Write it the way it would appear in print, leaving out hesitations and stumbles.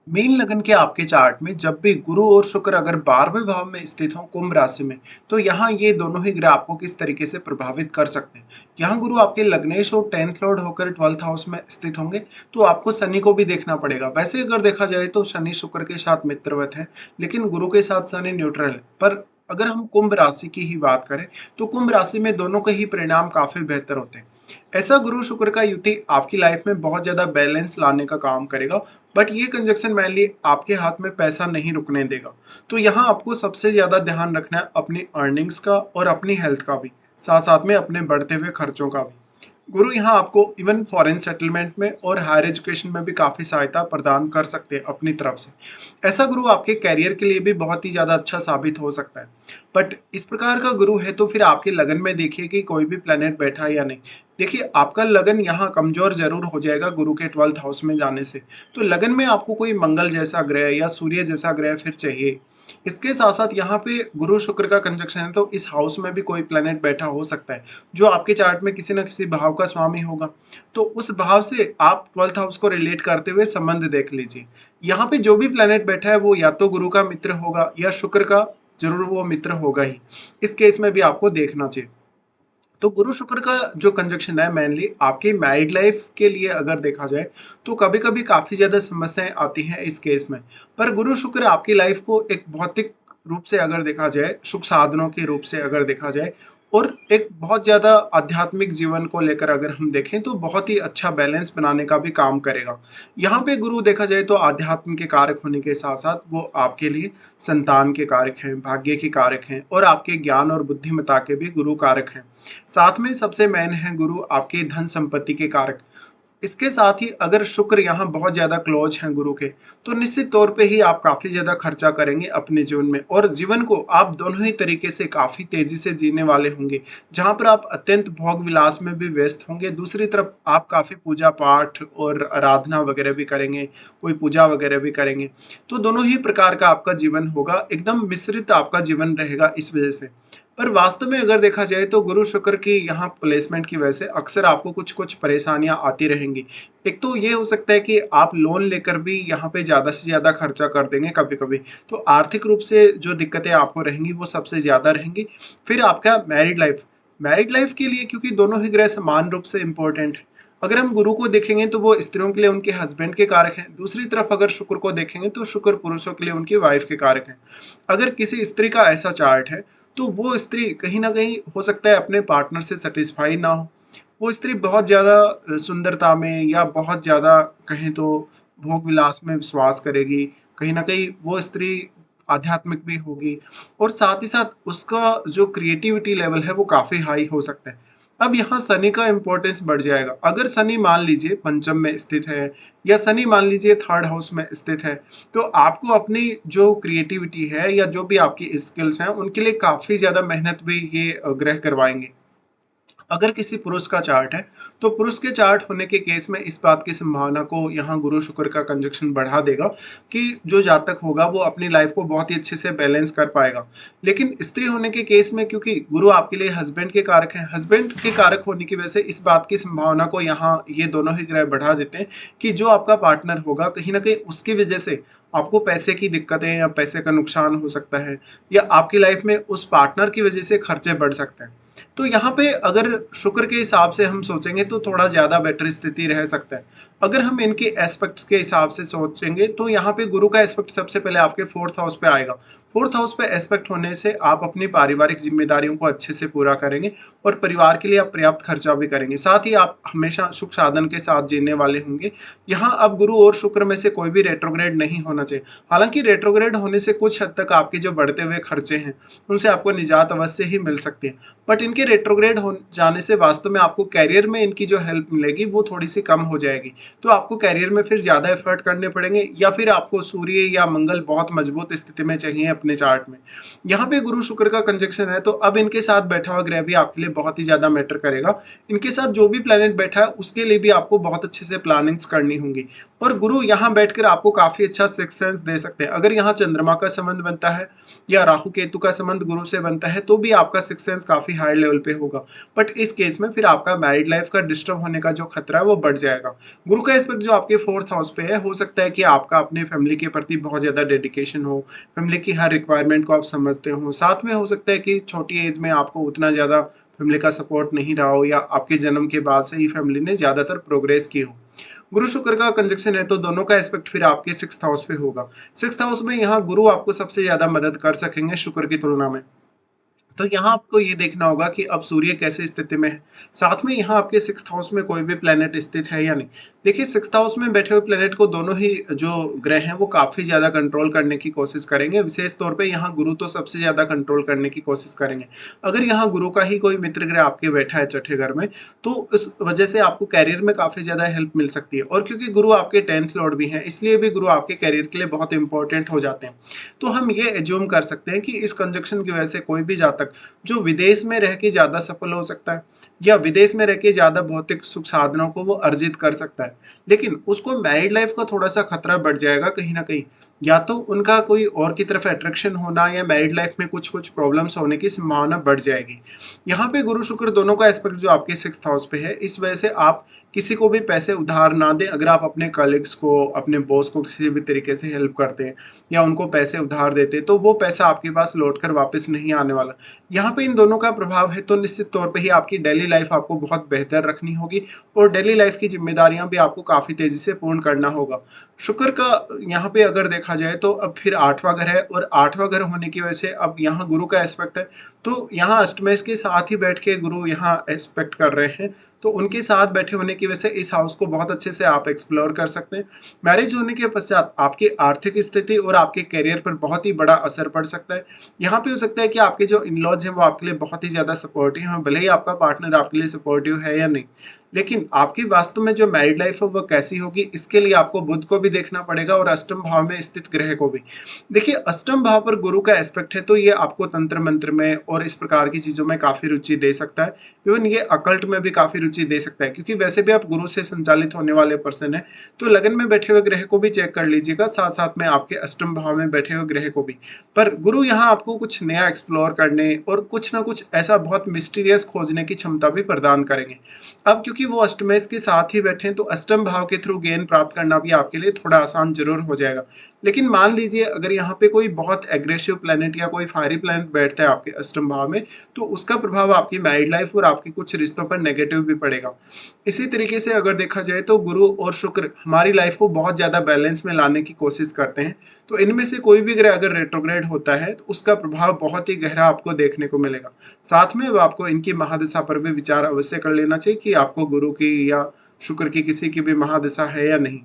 Mean लगन के आपके चार्ट में जब भी गुरु और शुक्र अगर 12वें भाव में स्थित हों कुंभ राशि में, तो यहाँ ये दोनों ही ग्रह आपको किस तरीके से प्रभावित कर सकते हैं। यहाँ गुरु आपके लग्नेश और 10th लॉर्ड होकर 12th हाउस में स्थित होंगे, तो आपको शनि को भी देखना पड़ेगा। वैसे अगर देखा जाए तो शनि शुक्र के साथ मित्रवत है, लेकिन गुरु के साथ शनि न्यूट्रल है। पर अगर हम कुंभ राशि की ही बात करें, तो कुंभ राशि में दोनों के ही परिणाम काफी बेहतर होते हैं। ऐसा गुरु शुक्र का युति आपकी लाइफ में बहुत ज्यादा बैलेंस लाने का काम करेगा। बट ये कंजक्शन मेनली आपके हाथ में पैसा नहीं रुकने देगा। तो यहाँ आपको सबसे ज्यादा ध्यान रखना है अपनी अर्निंग्स का और अपनी हेल्थ का भी, साथ साथ में अपने बढ़ते हुए खर्चों का भी। गुरु यहाँ आपको इवन फॉरेन सेटलमेंट में और हायर एजुकेशन में भी काफी सहायता प्रदान कर सकते हैं अपनी तरफ से। ऐसा गुरु आपके कैरियर के लिए भी बहुत ही ज्यादा अच्छा साबित हो सकता है। बट इस प्रकार का गुरु है तो फिर आपके लगन में देखिए कि कोई भी प्लेनेट बैठा है या नहीं। देखिए आपका लगन यहाँ कमजोर जरूर हो जाएगा गुरु के 12th हाउस में जाने से। तो लगन में आपको कोई मंगल जैसा ग्रह या सूर्य जैसा ग्रह फिर चाहिए। इसके साथ साथ यहाँ पे गुरु शुक्र का कंजक्शन है, तो इस हाउस में भी कोई प्लेनेट बैठा हो सकता है जो आपके चार्ट में किसी न किसी भाव का स्वामी होगा। तो उस भाव से आप 12th हाउस को रिलेट करते हुए संबंध देख लीजिए। यहाँ पे जो भी प्लेनेट बैठा है वो या तो गुरु का मित्र होगा या शुक्र का जरूर वो मित्र होगा ही। इस केस में भी आपको देखना चाहिए। तो गुरु शुक्र का जो कंजक्शन है मेनली आपकी मैरिड लाइफ के लिए अगर देखा जाए, तो कभी कभी काफी ज्यादा समस्याएं आती हैं इस केस में। पर गुरु शुक्र आपकी लाइफ को एक भौतिक रूप से अगर देखा जाए, सुख साधनों के रूप से अगर देखा जाए, और एक बहुत ज्यादा आध्यात्मिक जीवन को लेकर अगर हम देखें तो बहुत ही अच्छा बैलेंस बनाने का भी काम करेगा। यहाँ पे गुरु देखा जाए तो आध्यात्म के कारक होने के साथ साथ वो आपके लिए संतान के कारक हैं, भाग्य के कारक हैं, और आपके ज्ञान और बुद्धिमत्ता के भी गुरु कारक हैं। साथ में सबसे मेन है गुरु आपके धन संपत्ति के कारक। इसके साथ ही अगर शुक्र यहाँ बहुत ज्यादा क्लोज हैं गुरु के, तो निश्चित तौर पे ही आप काफी ज्यादा खर्चा करेंगे अपने जीवन में, और जीवन को आप दोनों ही तरीके से काफी तेजी से जीने वाले होंगे। जहां पर आप अत्यंत भोग विलास में भी व्यस्त होंगे, दूसरी तरफ आप काफी पूजा पाठ और आराधना वगैरह भी करेंगे, कोई पूजा वगैरह भी करेंगे। तो दोनों ही प्रकार का आपका जीवन होगा, एकदम मिश्रित आपका जीवन रहेगा इस वजह से। पर वास्तव में अगर देखा जाए तो गुरु शुक्र की यहाँ प्लेसमेंट की वजह से अक्सर आपको कुछ कुछ परेशानियां आती रहेंगी। एक तो ये हो सकता है कि आप लोन लेकर भी यहाँ पे ज्यादा से ज्यादा खर्चा कर देंगे कभी कभी, तो आर्थिक रूप से जो दिक्कतें आपको रहेंगी वो सबसे ज्यादा रहेंगी। फिर आपका मैरिड लाइफ के लिए, क्योंकि दोनों ही ग्रह समान रूप से इंपॉर्टेंट है। अगर हम गुरु को देखेंगे तो वो स्त्रियों के लिए उनके हस्बैंड के कारक हैं, दूसरी तरफ अगर शुक्र को देखेंगे तो शुक्र पुरुषों के लिए उनकी वाइफ के कारक हैं। अगर किसी स्त्री का ऐसा चार्ट है, तो वो स्त्री कहीं ना कहीं हो सकता है अपने पार्टनर से सेटिस्फाई ना हो। वो स्त्री बहुत ज्यादा सुंदरता में या बहुत ज्यादा कहें तो भोग विलास में विश्वास करेगी। कहीं ना कहीं वो स्त्री आध्यात्मिक भी होगी, और साथ ही साथ उसका जो क्रिएटिविटी लेवल है वो काफी हाई हो सकता है। अब यहाँ शनि का इंपॉर्टेंस बढ़ जाएगा। अगर शनि मान लीजिए पंचम में स्थित है, या शनि मान लीजिए 3rd हाउस में स्थित है, तो आपको अपनी जो क्रिएटिविटी है या जो भी आपकी स्किल्स हैं उनके लिए काफी ज्यादा मेहनत भी ये ग्रह करवाएंगे। अगर किसी पुरुष का चार्ट है, तो पुरुष के चार्ट होने के केस में इस बात की संभावना को यहाँ गुरु शुक्र का कंजक्शन बढ़ा देगा कि जो जातक होगा वो अपनी लाइफ को बहुत ही अच्छे से बैलेंस कर पाएगा। लेकिन स्त्री होने के केस में, क्योंकि गुरु आपके लिए हस्बैंड के कारक हैं, हस्बैंड के कारक होने की वजह से इस बात की संभावना को यहाँ ये दोनों ही ग्रह बढ़ा देते हैं कि जो आपका पार्टनर होगा कहीं ना कहीं उसकी वजह से आपको पैसे की दिक्कतें या पैसे का नुकसान हो सकता है, या आपकी लाइफ में उस पार्टनर की वजह से खर्चे बढ़ सकते हैं। तो यहाँ पे अगर शुक्र के हिसाब से हम सोचेंगे तो थोड़ा ज्यादा बेटर स्थिति रह सकता है। अगर हम इनके एस्पेक्ट्स के हिसाब से सोचेंगे तो यहाँ पे गुरु का एस्पेक्ट सबसे पहले आपके 4th हाउस पे आएगा। 4th हाउस पे एस्पेक्ट होने से आप अपनी पारिवारिक जिम्मेदारियों को अच्छे से पूरा करेंगे, और परिवार के लिए आप पर्याप्त खर्चा भी करेंगे। साथ ही आप हमेशा सुख साधन के साथ जीने वाले होंगे। यहाँ अब गुरु और शुक्र में से कोई भी रेट्रोग्रेड नहीं होना चाहिए। हालांकि रेट्रोग्रेड होने से कुछ हद तक आपके जो बढ़ते हुए खर्चे हैं उनसे आपको निजात अवश्य ही मिल सकती है। बट इनके रेट्रोग्रेड हो जाने से वास्तव में आपको कैरियर में इनकी जो हेल्प मिलेगी वो थोड़ी सी कम हो जाएगी। तो आपको कैरियर में फिर ज्यादा एफर्ट करने पड़ेंगे, या फिर आपको सूर्य या मंगल बहुत मजबूत स्थिति में चाहिए अपने चार्ट में। यहाँ पे गुरु शुक्र का कंजक्शन है, तो अब इनके साथ बैठा हुआ ग्रह भी आपके लिए बहुत ही ज्यादा मैटर करेगा। इनके साथ जो भी प्लेनेट बैठा है उसके लिए भी आपको बहुत अच्छे से प्लानिंग्स करनी होंगी। और गुरु यहाँ बैठकर आपको काफी अच्छा सिक्स सेंस दे सकते हैं। अगर यहाँ चंद्रमा का संबंध बनता है या राहु केतु का संबंध गुरु से बनता है तो भी आपका सिक्स सेंस काफी हाई लेवल पे होगा। बट इस केस में फिर आपका मैरिड लाइफ का डिस्टर्ब होने का जो खतरा है वो बढ़ जाएगा। गुरु का एस्पेक्ट जो आपके फोर्थ हाउस पे है, हो सकता है कि आपका अपने फैमिली के प्रति बहुत ज्यादा डेडिकेशन हो, फैमिली की हर रिक्वायरमेंट को आप समझते हो। साथ में हो सकता है कि छोटी एज में आपको उतना ज्यादा फैमिली का सपोर्ट नहीं रहा हो या आपके जन्म के बाद से ही फैमिली ने ज्यादातर प्रोग्रेस की हो। गुरु शुक्र का कंजक्शन है तो दोनों का एस्पेक्ट फिर आपके सिक्स्थ हाउस पे होगा। सिक्स्थ हाउस में यहाँ गुरु आपको सबसे ज्यादा मदद कर सकेंगे शुक्र की तुलना में। तो यहाँ आपको ये देखना होगा कि अब सूर्य कैसे स्थिति में है, साथ में यहाँ आपके सिक्स्थ हाउस में कोई भी प्लेनेट स्थित है या नहीं। देखिए सिक्स्थ हाउस में बैठे हुए प्लेनेट को दोनों ही जो ग्रह हैं वो काफी ज्यादा कंट्रोल करने की कोशिश करेंगे। विशेष तौर पे यहाँ गुरु तो सबसे ज्यादा कंट्रोल करने की कोशिश करेंगे। अगर यहाँ गुरु का ही कोई मित्र ग्रह आपके बैठा है छठे घर में तो इस वजह से आपको कैरियर में काफी ज्यादा हेल्प मिल सकती है। और क्योंकि गुरु आपके 10th लॉर्ड भी हैं इसलिए भी गुरु आपके कैरियर के लिए बहुत इंपॉर्टेंट हो जाते हैं। तो हम ये एज्यूम कर सकते हैं कि इस कंजक्शन की वजह से कोई भी जातक जो विदेश में रह के ज्यादा सफल हो सकता है या विदेश में रह के ज्यादा भौतिक सुख साधनों को वो अर्जित कर सकता है, लेकिन उसको मैरिड लाइफ का थोड़ा सा खतरा बढ़ जाएगा कहीं ना कहीं। या तो उनका कोई और की तरफ अट्रैक्शन होना या मैरिड लाइफ में कुछ कुछ प्रॉब्लम्स होने की संभावना बढ़ जाएगी। यहाँ पे गुरु शुक्र दोनों का एस्पेक्ट जो आपके सिक्स्थ हाउस पे है, इस वजह से आप किसी को भी पैसे उधार ना दें। अगर आप अपने कलीग्स को, अपने बॉस को किसी भी तरीके से हेल्प करते हैं या उनको पैसे उधार देते तो वो पैसा आपके पास लौट कर वापस नहीं आने वाला। यहाँ पे इन दोनों का प्रभाव है तो निश्चित तौर पे ही आपकी डेली लाइफ आपको बहुत बेहतर रखनी होगी और डेली लाइफ की जिम्मेदारियां भी आपको काफी तेजी से पूर्ण करना होगा। शुक्र का यहाँ पे अगर देखा जाए तो अब फिर आठवां घर है और आठवां घर होने की वजह से अब यहाँ गुरु का एस्पेक्ट है। तो यहाँ अष्टमेश के साथ ही बैठ के गुरु यहाँ एस्पेक्ट कर रहे हैं तो उनके साथ बैठे होने की वजह से इस हाउस को बहुत अच्छे से आप एक्सप्लोर कर सकते हैं। मैरिज होने के पश्चात आपकी आर्थिक स्थिति और आपके करियर पर बहुत ही बड़ा असर पड़ सकता है। यहाँ पे हो सकता है कि आपके जो इन लॉज हैं वो आपके लिए बहुत ही ज्यादा सपोर्टिव हैं, भले ही आपका पार्टनर आपके लिए सपोर्टिव है या नहीं, लेकिन आपकी वास्तव में जो मैरिड लाइफ है वो कैसी होगी इसके लिए आपको बुध को भी देखना पड़ेगा और अष्टम भाव में स्थित ग्रह को भी। देखिए अष्टम भाव पर गुरु का एस्पेक्ट है तो ये आपको तंत्र मंत्र में और इस प्रकार की चीजों में काफी रुचि दे सकता है। इवन ये अकल्ट में भी काफी रुचि दे सकता है क्योंकि वैसे भी आप गुरु से संचालित होने वाले पर्सन है। तो लगन में बैठे हुए ग्रह को भी चेक कर लीजिएगा, साथ साथ में आपके अष्टम भाव में बैठे हुए ग्रह को भी। पर गुरु यहाँ आपको कुछ नया एक्सप्लोर करने और कुछ ना कुछ ऐसा बहुत मिस्टीरियस खोजने की क्षमता भी प्रदान करेंगे। अब क्योंकि वो अष्टमेश के साथ ही बैठे हैं तो अष्टम भाव के थ्रू गेन प्राप्त करना भी आपके लिए थोड़ा आसान जरूर हो जाएगा। लेकिन मान लीजिए अगर यहाँ पे कोई बहुत एग्रेसिव प्लेनेट या कोई फायरी प्लेनेट बैठता है आपके अष्टम भाव में तो उसका प्रभाव आपकी मैरिड लाइफ और आपके कुछ रिश्तों पर नेगेटिव भी पड़ेगा। इसी तरीके से अगर देखा जाए तो गुरु और शुक्र हमारी लाइफ को बहुत ज्यादा बैलेंस में लाने की कोशिश करते हैं। तो इनमें से कोई भी ग्रह अगर रेट्रोग्रेड होता है तो उसका प्रभाव बहुत ही गहरा आपको देखने को मिलेगा। साथ में अब आपको इनकी महादशा पर भी विचार अवश्य कर लेना चाहिए कि आपको गुरु की या शुक्र की किसी की भी महादशा है या नहीं।